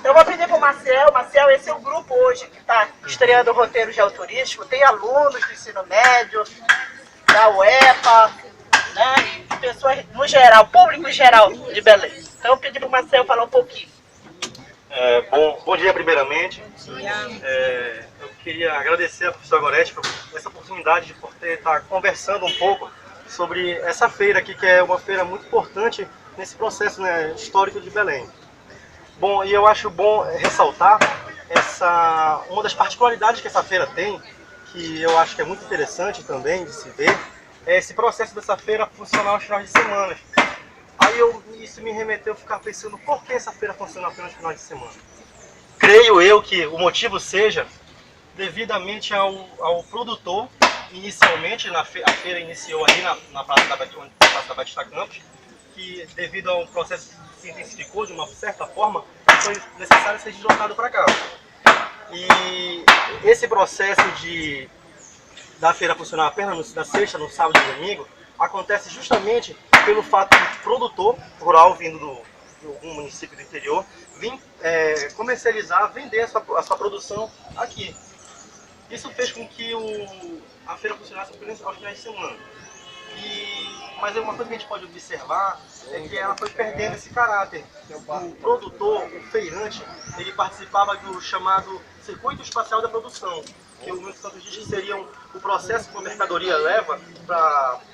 Eu vou pedir para o Marcel. Marcel, esse é o grupo hoje que está estreando o roteiro geoturístico. Tem alunos do ensino médio, da UEPA, né? E pessoas no geral, público em geral de Belém. Então eu pedi para o Marcel falar um pouquinho. Bom dia primeiramente. Eu queria agradecer a professora Gorete por essa oportunidade de poder estar conversando um pouco sobre essa feira aqui, que é uma feira muito importante nesse processo, né, histórico de Belém. Bom, e eu acho bom ressaltar uma das particularidades que essa feira tem, que eu acho que é muito interessante também de se ver, é esse processo dessa feira funcionar aos finais de semana. Aí isso me remeteu a ficar pensando, por que essa feira funciona apenas nos finais de semana? Creio eu que o motivo seja devidamente ao produtor. Inicialmente, a feira iniciou ali na Praça da Batista Campos, que devido ao processo que se intensificou de uma certa forma, foi necessário ser deslocado para cá. E esse processo da feira funcionar apenas na sexta, no sábado e domingo, acontece justamente pelo fato do produtor rural vindo de algum município do interior vir comercializar, vender a sua produção aqui. Isso fez com que a feira funcionasse apenas aos finais de semana. Mas uma coisa que a gente pode observar é que ela foi perdendo esse caráter. O produtor, o feirante, ele participava do chamado Circuito Espacial da Produção, que o Milton Santos diz que seria o processo que a mercadoria leva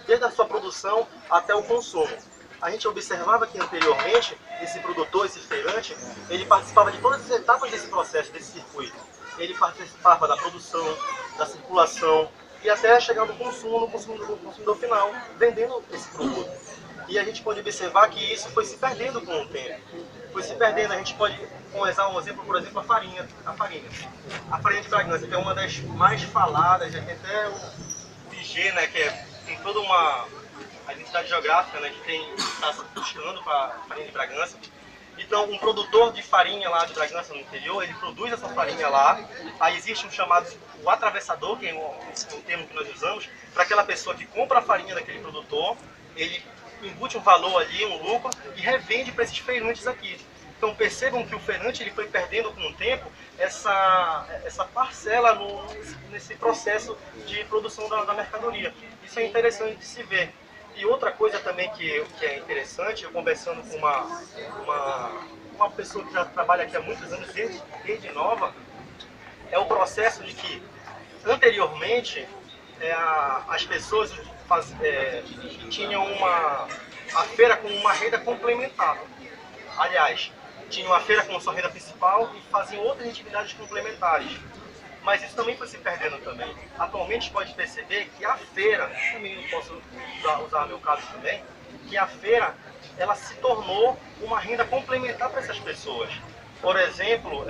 desde a sua produção até o consumo. A gente observava que anteriormente, esse produtor, esse feirante, ele participava de todas as etapas desse processo, desse circuito. Ele participava da produção, da circulação e até chegar no consumo, no consumidor final, vendendo esse produto. E a gente pode observar que isso foi se perdendo com o tempo. Foi se perdendo. A gente pode usar um exemplo, por exemplo, a farinha. A farinha de Bragança, que é uma das mais faladas, já tem até o IG, né, que tem toda a identidade geográfica, né, que está buscando para a farinha de Bragança. Então, um produtor de farinha lá de Bragança, no interior, ele produz essa farinha lá. Aí existe um chamado o atravessador, que é um termo que nós usamos, para aquela pessoa que compra a farinha daquele produtor, ele embute um valor ali, um lucro, e revende para esses feirantes aqui. Então percebam que o feirante ele foi perdendo com o tempo essa parcela nesse processo de produção da mercadoria. Isso é interessante de se ver. E outra coisa também que é interessante, eu conversando com uma pessoa que já trabalha aqui há muitos anos, desde nova, é o processo de que, anteriormente, as pessoas tinham a feira com uma renda complementar. Aliás, tinham a feira como sua renda principal e faziam outras atividades complementares. Mas isso também foi se perdendo também. Atualmente pode perceber que a feira, também eu posso usar meu caso também, que a feira ela se tornou uma renda complementar para essas pessoas. Por exemplo,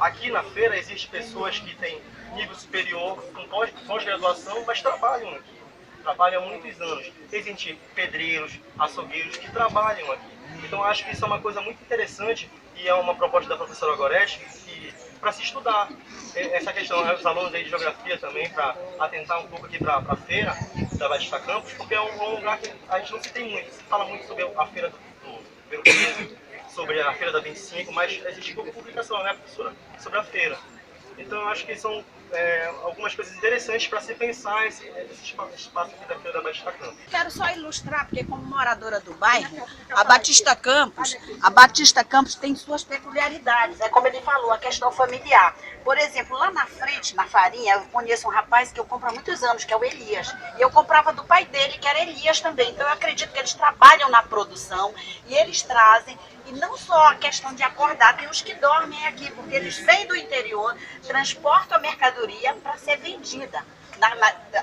aqui na feira existem pessoas que têm nível superior, com pós-graduação, mas trabalham aqui. Trabalham há muitos anos. Existem pedreiros, açougueiros que trabalham aqui. Então acho que isso é uma coisa muito interessante e é uma proposta da professora Gorete para se estudar essa questão, os alunos aí de geografia também, para atentar um pouco aqui para a feira da Batista Campos, porque é um lugar que a gente não se tem muito, se fala muito sobre a feira do Verão, sobre a feira da 25, mas existe pouca publicação, né, professora, sobre a feira. Então eu acho que são algumas coisas interessantes para se pensar esse espaço aqui da feira da Batista Campos. Quero só ilustrar, porque como moradora do bairro, a Batista Campos tem suas peculiaridades. É como ele falou, a questão familiar. Por exemplo, lá na frente, na farinha, eu conheço um rapaz que eu compro há muitos anos, que é o Elias. E eu comprava do pai dele, que era Elias também. Então eu acredito que eles trabalham na produção e eles trazem. E não só a questão de acordar, tem os que dormem aqui, porque eles vêm do interior, transportam a mercadoria para ser vendida.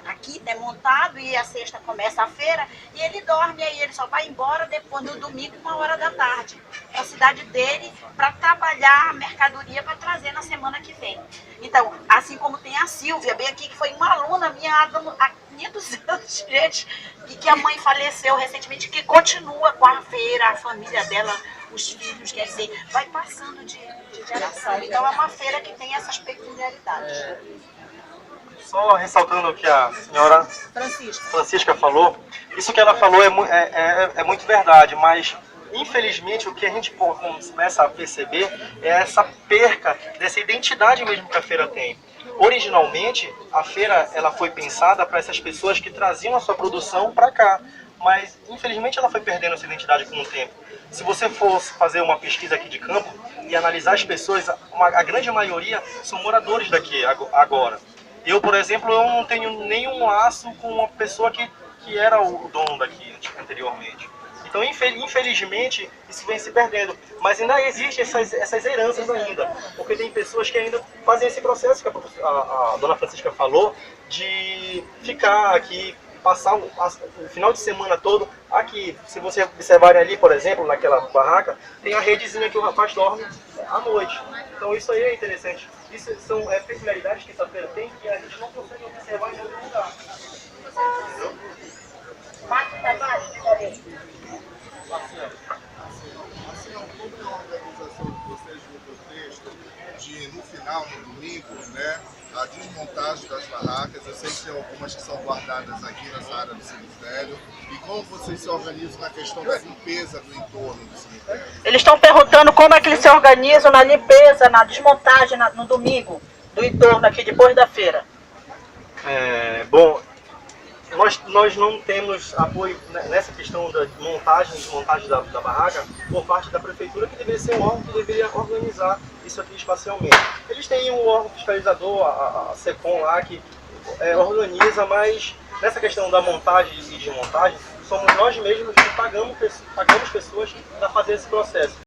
Aqui é montado e a sexta começa a feira e ele dorme, aí ele só vai embora depois no domingo, 1h da tarde, para a cidade dele, para trabalhar a mercadoria para trazer na semana que vem. Então, assim como tem a Silvia, bem aqui, que foi uma aluna minha há 500 anos, gente, e que a mãe faleceu recentemente, que continua com a feira, a família dela, os filhos, quer dizer, vai passando de geração. Então é uma feira que tem essas peculiaridades. Só ressaltando o que a senhora Francisca falou, isso que ela falou é muito verdade, mas infelizmente, o que a gente começa a perceber é essa perca dessa identidade mesmo que a feira tem. Originalmente, a feira ela foi pensada para essas pessoas que traziam a sua produção para cá, mas infelizmente ela foi perdendo essa identidade com o tempo. Se você fosse fazer uma pesquisa aqui de campo e analisar as pessoas, a grande maioria são moradores daqui agora. Eu, por exemplo, eu não tenho nenhum laço com uma pessoa que era o dono daqui anteriormente. Então, infelizmente, isso vem se perdendo. Mas ainda existem essas heranças ainda. Porque tem pessoas que ainda fazem esse processo que a dona Francisca falou, de ficar aqui, passar o final de semana todo aqui. Se você observarem ali, por exemplo, naquela barraca, tem a redezinha que o rapaz dorme à noite. Então isso aí é interessante. Isso são peculiaridades que essa feira tem que a gente não consegue observar em outro lugar. Assim, como é a organização que vocês viram no texto, de no final, no domingo, né, a desmontagem das barracas, eu sei que tem algumas que são guardadas aqui nessa área do cemitério, e como vocês se organizam na questão da limpeza do entorno do cemitério? Eles estão perguntando como é que eles se organizam na limpeza, na desmontagem, no domingo, do entorno aqui, depois da feira. Bom, nós não temos apoio nessa questão da montagem e desmontagem da barraca por parte da prefeitura, que deveria ser um órgão que deveria organizar isso aqui espacialmente. Eles têm um órgão fiscalizador, a SECOM lá, que organiza, mas nessa questão da montagem e desmontagem, somos nós mesmos que pagamos pessoas para fazer esse processo.